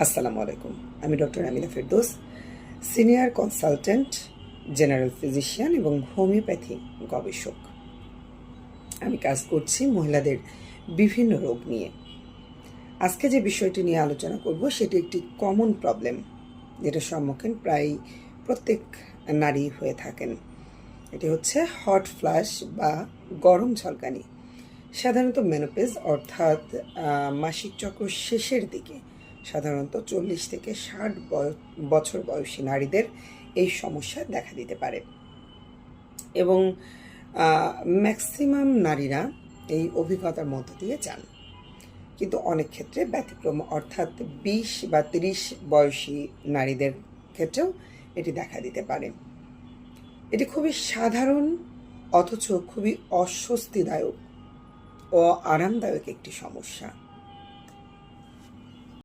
আসসালামু আলাইকুম। আমি doctor Amina Ferdous, senior consultant, general physician এবং হোমিওপ্যাথি গবেষক। আমি কাজ করছি মহিলাদের বিভিন্ন রোগ নিয়ে। আজকে যে বিষয়টি নিয়ে আলোচনা করব সেটি একটি কমন প্রবলেম, যেটা সম্মুখীন প্রায় প্রত্যেক নারী হয়ে থাকেন। এটি হচ্ছে হট ফ্ল্যাশ বা গরম ঝলকানি। সাধারণত মেনোপেজ অর্থাৎ মাসিক চক্র শেষের দিকে সাধারণত 40 থেকে 60 বছর বয়সী নারীদের এই সমস্যা দেখা দিতে পারে এবং ম্যাক্সিমাম নারীরা এই অভিজ্ঞতার মধ্য দিয়ে যান। কিন্তু অনেক ক্ষেত্রে ব্যতিক্রম, অর্থাৎ 20 বা 30 বয়সী নারীদের ক্ষেত্রেও এটি দেখা দিতে পারে। এটি খুবই সাধারণ অথচ খুবই অস্বস্তিদায়ক ও আরামদায়ক একটি সমস্যা।